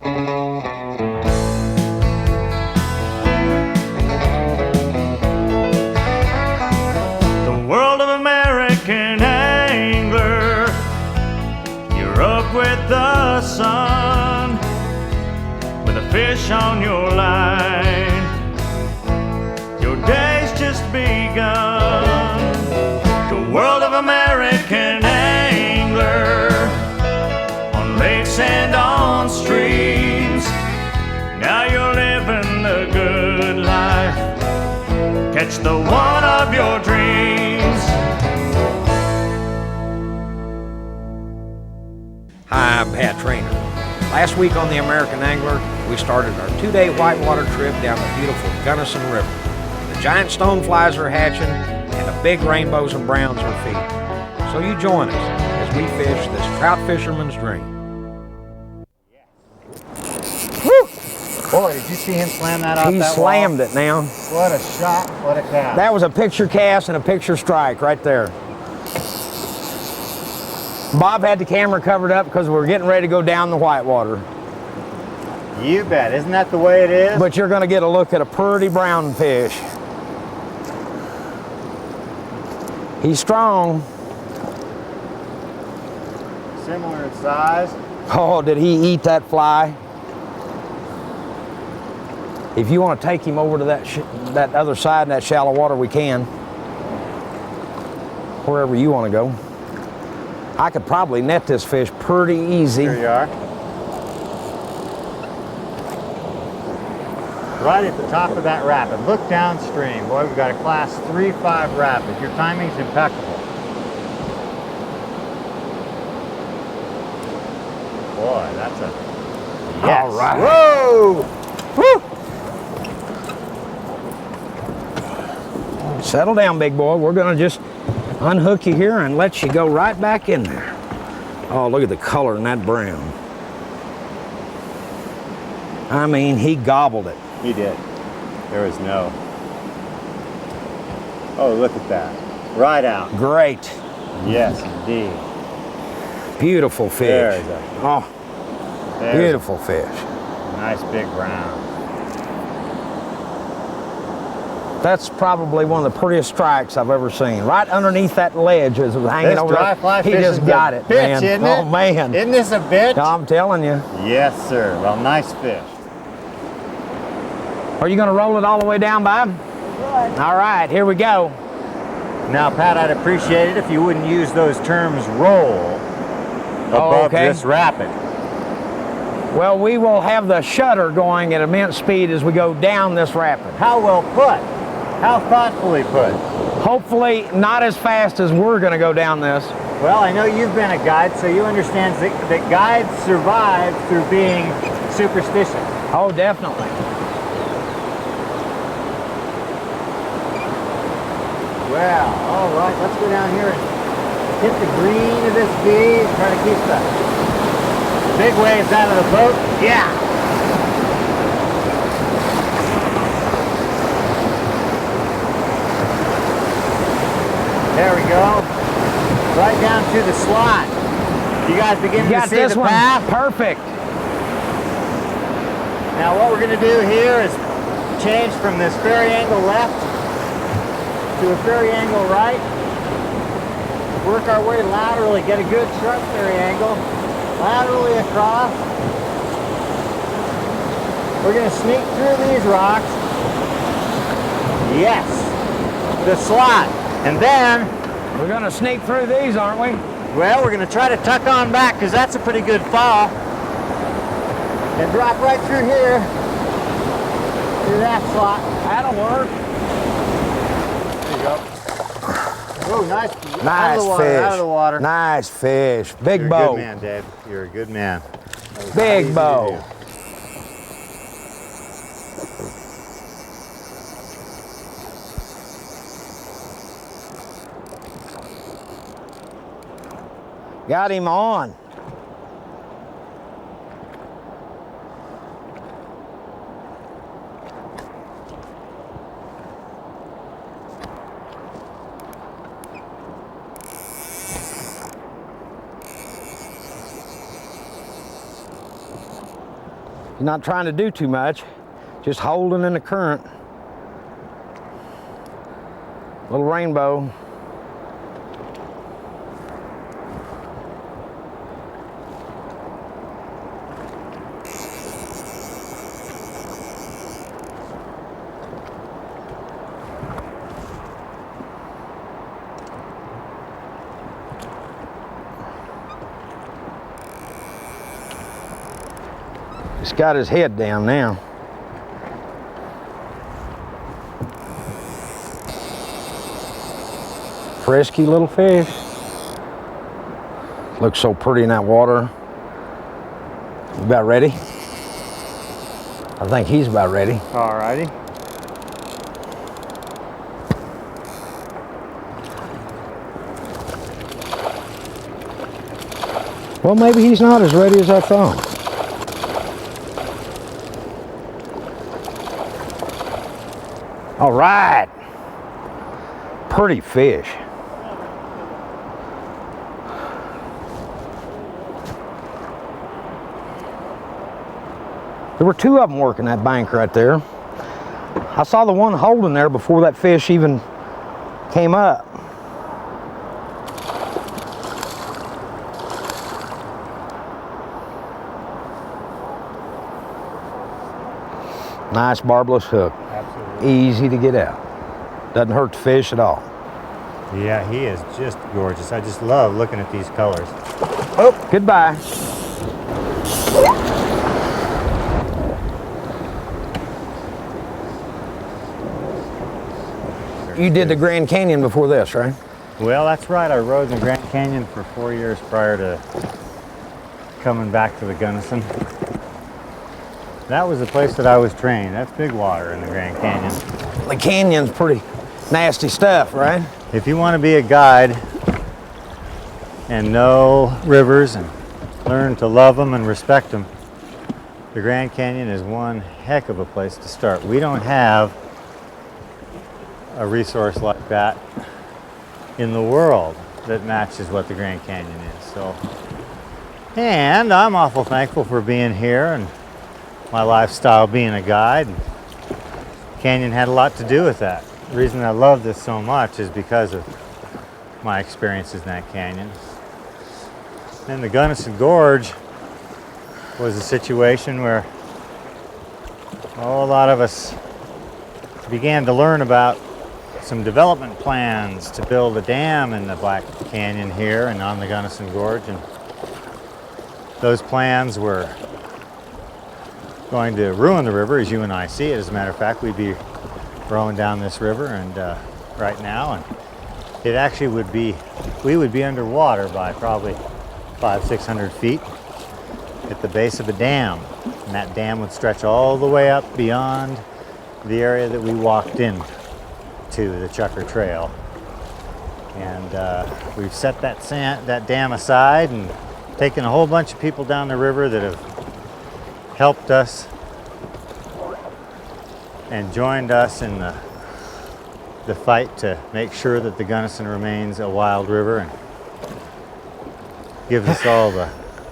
The world of American angler, you're up with the sun, with a fish on your line, your day's just begun. The world of American angler, on lakes and on streams, now you're living the good life, catch the one of your dreams. Hi, I'm Traynor. Last week on the American Angler, we started our 2-day whitewater trip down the beautiful Gunnison River. The giant stoneflies are hatching and the big rainbows and browns are feeding. So you join us as we fish this trout fisherman's dream. Woo! Boy, did you see him slam that off that wall? He slammed it now. What a shot, what a cast. That was a picture cast and a picture strike right there. Bob had the camera covered up because we were getting ready to go down the whitewater. You bet. Isn't that the way it is? But you're going to get a look at a pretty brown fish. He's strong. Similar in size. Oh, did he eat that fly? If you want to take him over to that other side in that shallow water, we can. Wherever you want to go. I could probably net this fish pretty easy. Here you are. Right at the top of that rapid. Look downstream. Boy, we've got a class 3-5 rapid. Your timing's impeccable. Boy, that's a yes. All right. Whoa! Woo! Settle down, big boy. We're going to just unhook you here and let you go right back in there. Oh, look at the color in that brown. I mean, he gobbled it. He did. There was no. Oh, look at that. Right out. Great. Yes, indeed. Beautiful fish. There's a, oh, beautiful fish. Nice big brown. That's probably one of the prettiest strikes I've ever seen. Right underneath that ledge as it was hanging over dry there. fly He fish just is got a it, bitch, man. isn't it? Oh, man. Isn't this a bitch? I'm telling you. Yes, sir. Well, nice fish. Are you going to roll it all the way down, Bob? Good. All right, here we go. Now, Pat, I'd appreciate it if you wouldn't use those terms roll above this rapid. Well, we will have the shutter going at immense speed as we go down this rapid. How well put. How thoughtfully put. Hopefully not as fast as we're going to go down this. Well, I know you've been a guide, so you understand that guides survive through being superstitious. Oh, definitely. Well, all right, let's go down here and hit the green of this V and try to keep the big waves out of the boat. Yeah. There we go. Right down to the slot. You guys begin to see the path? Perfect. Now what we're going to do here is change from this ferry angle left to a ferry angle right. Work our way laterally, get a good sharp ferry angle. Laterally across. We're going to sneak through these rocks. Yes. The slot. And then we're going to sneak through these, aren't we? Well, we're going to try to tuck on back because that's a pretty good fall. And drop right through here. Through that slot. That'll work. There you go. Oh, nice. Nice out of the water, fish. Out of the water. Nice fish. Big You're bow. You're a good man, Dave. You're a good man. Big bow. Got him on. He's not trying to do too much, just holding in the current. Little rainbow. He's got his head down now. Frisky little fish. Looks so pretty in that water. You about ready? I think he's about ready. Alrighty. Well, maybe he's not as ready as I thought. All right. Pretty fish. There were two of them working that bank right there. I saw the one holding there before that fish even came up. Nice barbless hook. Absolutely. Easy to get out. Doesn't hurt the fish at all. Yeah, he is just gorgeous. I just love looking at these colors. Oh, goodbye. You did the Grand Canyon before this, right? Well, that's right. I rode in the Grand Canyon for 4 years prior to coming back to the Gunnison. That was the place that I was trained. That's big water in the Grand Canyon. The canyon's pretty nasty stuff, right? If you want to be a guide and know rivers and learn to love them and respect them, the Grand Canyon is one heck of a place to start. We don't have a resource like that in the world that matches what the Grand Canyon is. So, and I'm awful thankful for being here and my lifestyle being a guide. Canyon had a lot to do with that. The reason I love this so much is because of my experiences in that canyon. And the Gunnison Gorge was a situation where a lot of us began to learn about some development plans to build a dam in the Black Canyon here and on the Gunnison Gorge. And those plans were going to ruin the river as you and I see it. As a matter of fact, we'd be rowing down this river and right now, and it actually would be, we would be underwater by probably 500-600 feet at the base of a dam, and that dam would stretch all the way up beyond the area that we walked in to, the Chucker Trail. And we've set that dam aside and taken a whole bunch of people down the river that have helped us and joined us in the fight to make sure that the Gunnison remains a wild river and gives us all the...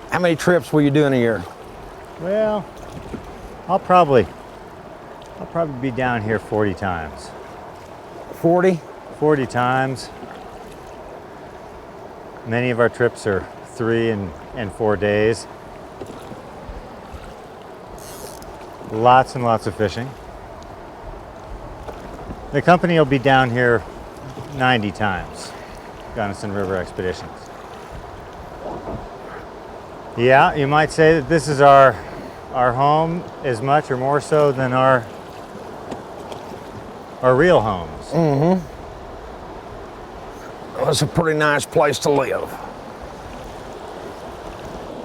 How many trips will you do in a year? Well, I'll probably be down here 40 times. 40? 40 times. Many of our trips are 3 and 4 days. Lots and lots of fishing. The company will be down here 90 times, Gunnison River Expeditions. Yeah, you might say that this is our home as much or more so than our real homes. Mm-hmm. Well, it's a pretty nice place to live.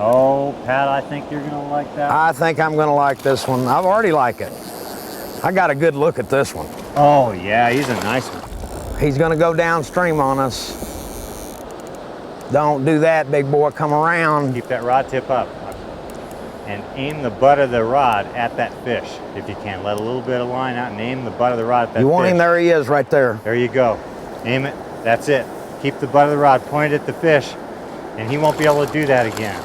Oh, Pat, I think you're gonna like that. I think I'm gonna like this one. I've already liked it. I got a good look at this one. Oh yeah, he's a nice one. He's gonna go downstream on us. Don't do that, big boy, come around. Keep that rod tip up and aim the butt of the rod at that fish if you can. Let a little bit of line out and aim the butt of the rod at that fish. You want him, there he is right there. There you go. Aim it, that's it. Keep the butt of the rod pointed at the fish and he won't be able to do that again.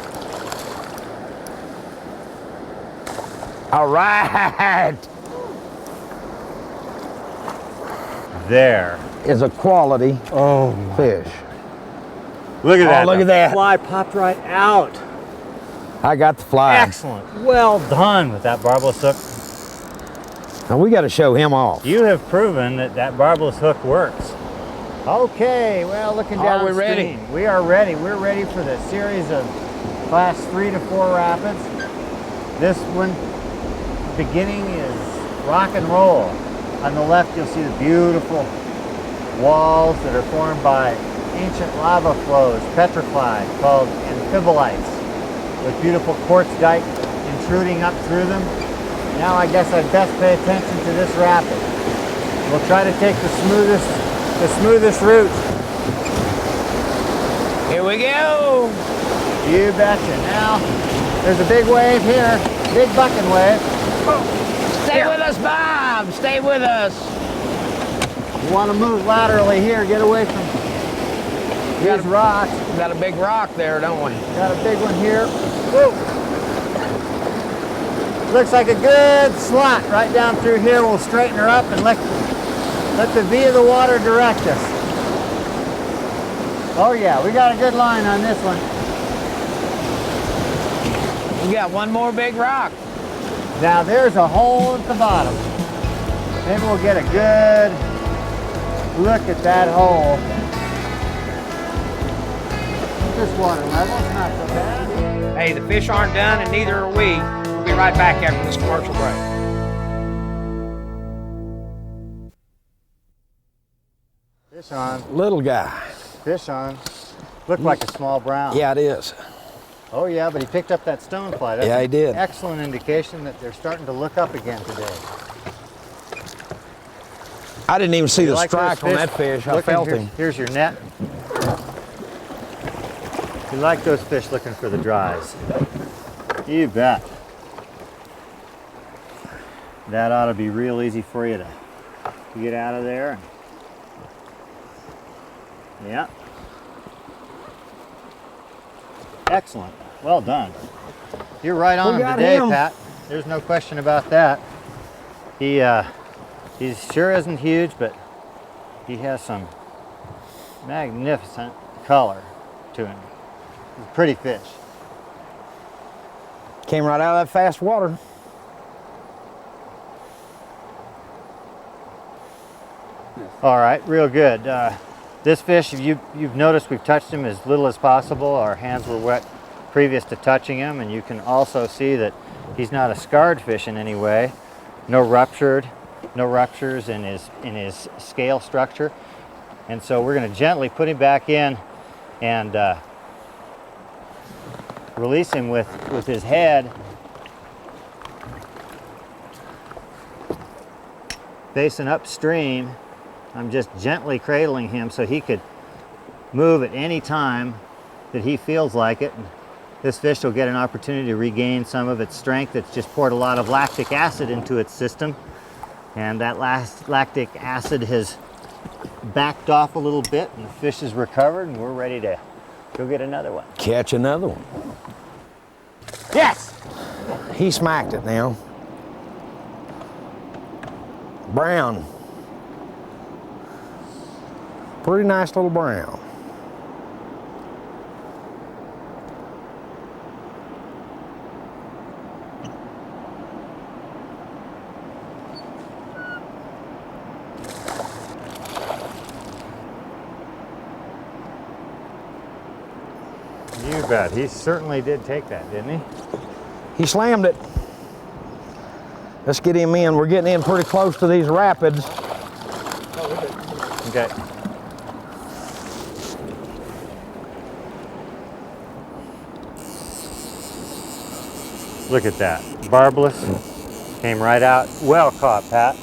All right. There. Is a quality fish. Look at that. Look at that. Fly popped right out. I got the fly. Excellent. Well done with that barbless hook. Now we got to show him off. You have proven that that barbless hook works. Okay, well, looking downstream. Are we ready? We are ready. We're ready for the series of class 3 to 4 rapids. This one, beginning is rock and roll. On the left, you'll see the beautiful walls that are formed by ancient lava flows, petrified, called amphibolites, with beautiful quartz dike intruding up through them. Now I guess I'd best pay attention to this rapid. We'll try to take the smoothest route. Here we go. You betcha. Now, there's a big wave here, big bucking wave. Stay with us, Bob. Stay with us. You want to move laterally here, get away from these rocks. We got a big rock there, don't we? Got a big one here. Woo. Looks like a good slot right down through here. We'll straighten her up and let the V of the water direct us. Oh yeah, we got a good line on this one. We got one more big rock. Now there's a hole at the bottom. Maybe we'll get a good look at that hole. This water level's not so bad. Hey, the fish aren't done and neither are we. We'll be right back after this commercial break. Fish on, Little guy. fish on. Looked like a small brown. Yeah, it is. Oh yeah, but he picked up that stonefly. That's Yeah, he did. an excellent indication that they're starting to look up again today. I didn't even see You the like those strike on that fish. I Look, felt here's, him. Here's your net. You like those fish looking for the dries. You bet. That ought to be real easy for you to get out of there. Yeah. Excellent. Well done. You're right on We him got today, him. Pat. There's no question about that. He sure isn't huge, but he has some magnificent color to him. He's a pretty fish. Came right out of that fast water. All right, real good. This fish, you've noticed we've touched him as little as possible. Our hands were wet previous to touching him, and you can also see that he's not a scarred fish in any way. No ruptures in his scale structure. And so we're going to gently put him back in and release him with his head facing upstream. I'm just gently cradling him so he could move at any time that he feels like it. And this fish will get an opportunity to regain some of its strength. It's just poured a lot of lactic acid into its system, and that lactic acid has backed off a little bit, and the fish is recovered, and we're ready to go get another one. Catch another one. Yes! He smacked it now. Brown. Pretty nice little brown. You bet. He certainly did take that, didn't he? He slammed it. Let's get him in. We're getting in pretty close to these rapids. Okay. Look at that. Barbless. Came right out. Well caught, Pat.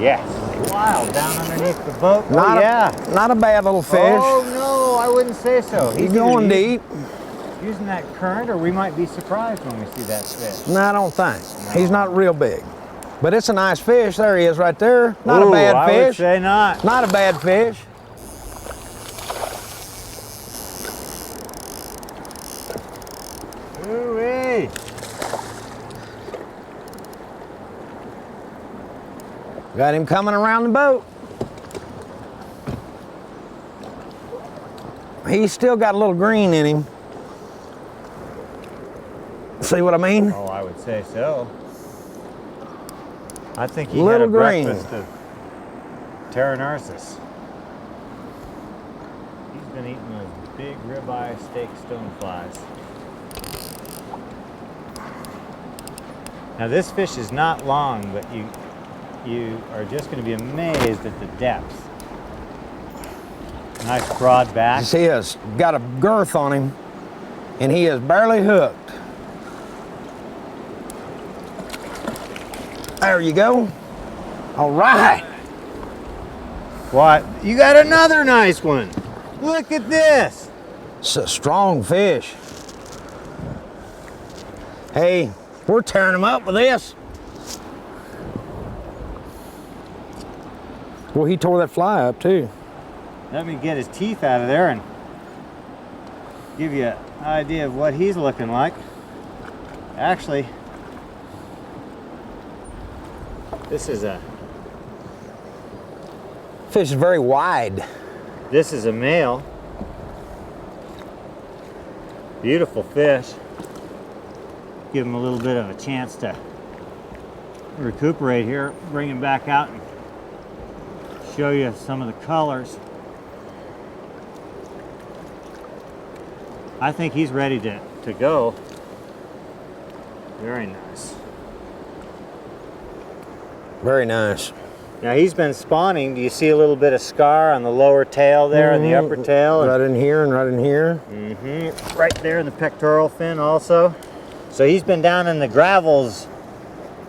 Yes. Wow, down underneath the boat. Not a bad little fish. Oh, no, I wouldn't say so. He's going deep. Using that current, or we might be surprised when we see that fish. No, I don't think. He's not real big. But it's a nice fish. There he is right there. Not a bad fish. I would say not. Not a bad fish. Ooh-wee. Got him coming around the boat. He's still got a little green in him. See what I mean? Oh, I would say so. I think he Little had a green. breakfast of Traynor. He's been eating those big ribeye steak stoneflies. Now this fish is not long, but you are just going to be amazed at the depth. Nice broad back. He has got a girth on him, and he is barely hooked. There you go. All right. What? You got another nice one. Look at this. It's a strong fish. Hey, we're tearing them up with this. Well, he tore that fly up too. Let me get his teeth out of there and give you an idea of what he's looking like. Actually, this is a Fish is very wide. This is a male. Beautiful fish. Give him a little bit of a chance to recuperate here. Bring him back out and show you some of the colors. I think he's ready to go. Very nice. Very nice. Now he's been spawning. Do you see a little bit of scar on the lower tail there and the upper tail? Right in here and right in here. Right there in the pectoral fin also. So he's been down in the gravels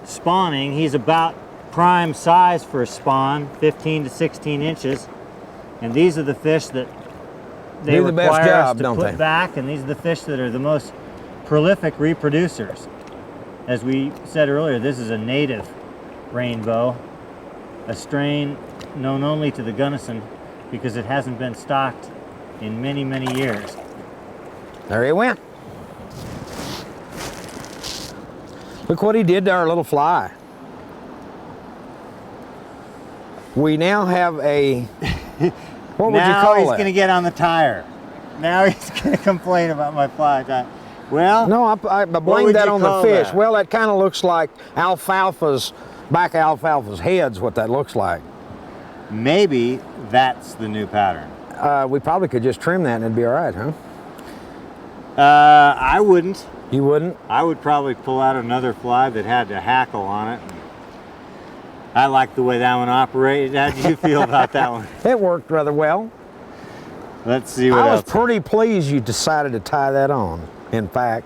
spawning. He's about prime size for a spawn, 15 to 16 inches. And these are the fish that they Do the best require job, us to don't put they? back, and these are the fish that are the most prolific reproducers. As we said earlier, this is a native rainbow, a strain known only to the Gunnison because it hasn't been stocked in many, many years. There he went. Look what he did to our little fly. We now have a, what would you Now call he's it? going to get on the tire. Now he's going to complain about my fly tie. Well, No, I blame would that you on the call fish. that? Well, that kind of looks like alfalfa's, back alfalfa's head's what that looks like. maybe that's the new pattern. We probably could just trim that and it'd be all right, huh? I wouldn't. You wouldn't? I would probably pull out another fly that had a hackle on it. I like the way that one operated. How did you feel about that one? It worked rather well. Let's see what I was else. pretty pleased you decided to tie that on, in fact.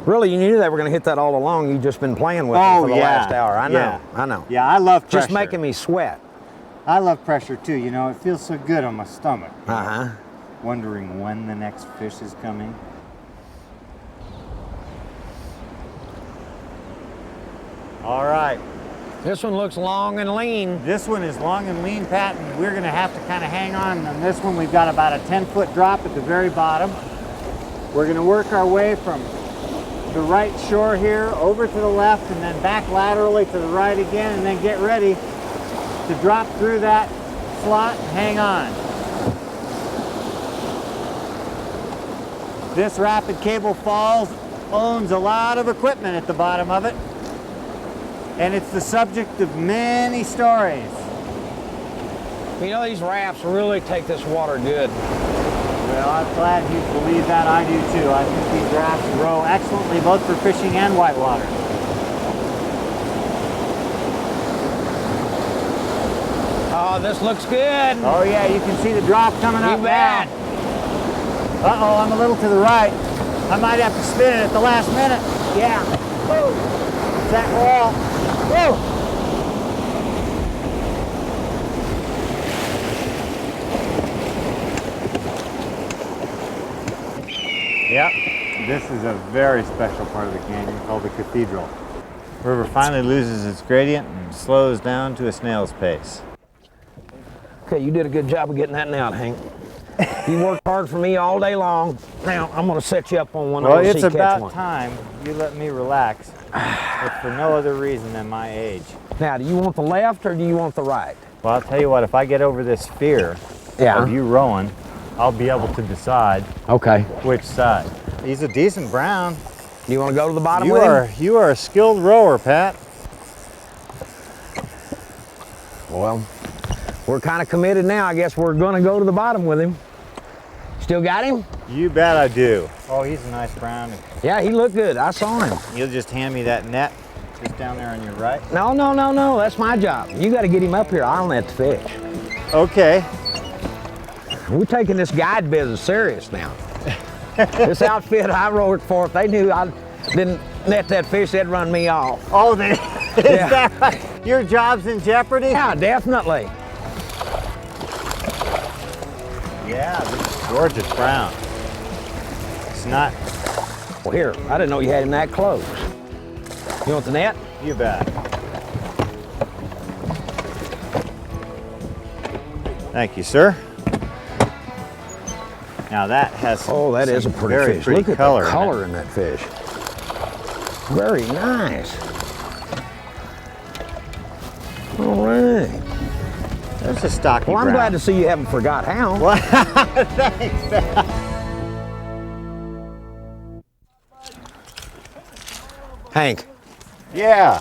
Really, you knew they were going to hit that all along. You've just been playing with it for the last hour. I know, yeah. I know. Yeah, I love pressure. Just making me sweat. I love pressure too. You know, it feels so good on my stomach. Uh-huh. Wondering when the next fish is coming. All right. This one looks long and lean. This one is long and lean, Pat, and we're going to have to kind of hang on this one. We've got about a 10-foot drop at the very bottom. We're going to work our way from the right shore here over to the left and then back laterally to the right again, and then get ready to drop through that slot and hang on. This Rapid Cable Falls owns a lot of equipment at the bottom of it, and it's the subject of many stories. You know, these rafts really take this water good. Well, I'm glad you believe that. I do too. I think these rafts row excellently both for fishing and whitewater. Oh, this looks good. Oh yeah, you can see the drop coming up You bet. now. Uh-oh, I'm a little to the right. I might have to spin it at the last minute. Yeah. Woo. It's that wall. Woo. Yep, this is a very special part of the canyon called the Cathedral. The river finally loses its gradient and slows down to a snail's pace. Okay, you did a good job of getting that out, Hank. You worked hard for me all day long. Now, I'm gonna set you up on one of Well, those. it's so you catch about one. time you let me relax, if for no other reason than my age. Now, do you want the left or do you want the right? Well, I'll tell you what, if I get over this fear Yeah. of you rowing, I'll be able to decide Okay. which side. He's a decent brown. Do you want to go to the bottom You with are, him? you are a skilled rower, Pat. Well, we're kind of committed now. I guess we're going to go to the bottom with him. Still got him? You bet I do. Oh, he's a nice brown. Yeah, he looked good. I saw him. You'll just hand me that net just down there on your right. No, no, no, no. That's my job. You got to get him up here. I'll net the fish. Okay. We're taking this guide business serious now. This outfit I worked for, if they knew I didn't net that fish, they'd run me off. Oh, is Yeah. that right? Your job's in jeopardy? Yeah, definitely. Yeah, this is gorgeous brown. It's not, Well, here, I didn't know you had him that close. You want the net? you bet. Thank you, sir. Now that has some, Oh, that is a some pretty very fish. pretty Look at color. the in it. color in that fish. Very nice. All right. There's a stocky Well, I'm brown. glad to see you haven't forgot how. Well, thanks. Hank, Yeah.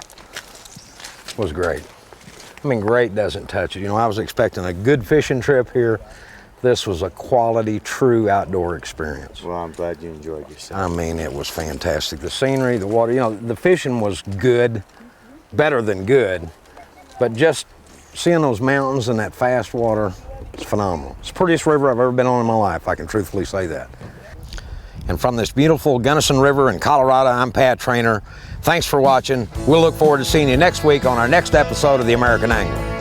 was great. I mean, great doesn't touch it. You know, I was expecting a good fishing trip here. This was a quality, true outdoor experience. Well, I'm glad you enjoyed yourself. I mean, it was fantastic. The scenery, the water, you know, the fishing was good, better than good, but just seeing those mountains and that fast water, it's phenomenal. It's the prettiest river I've ever been on in my life, I can truthfully say that. And from this beautiful Gunnison River in Colorado, I'm Pat Traynor. Thanks for watching. We'll look forward to seeing you next week on our next episode of The American Angler.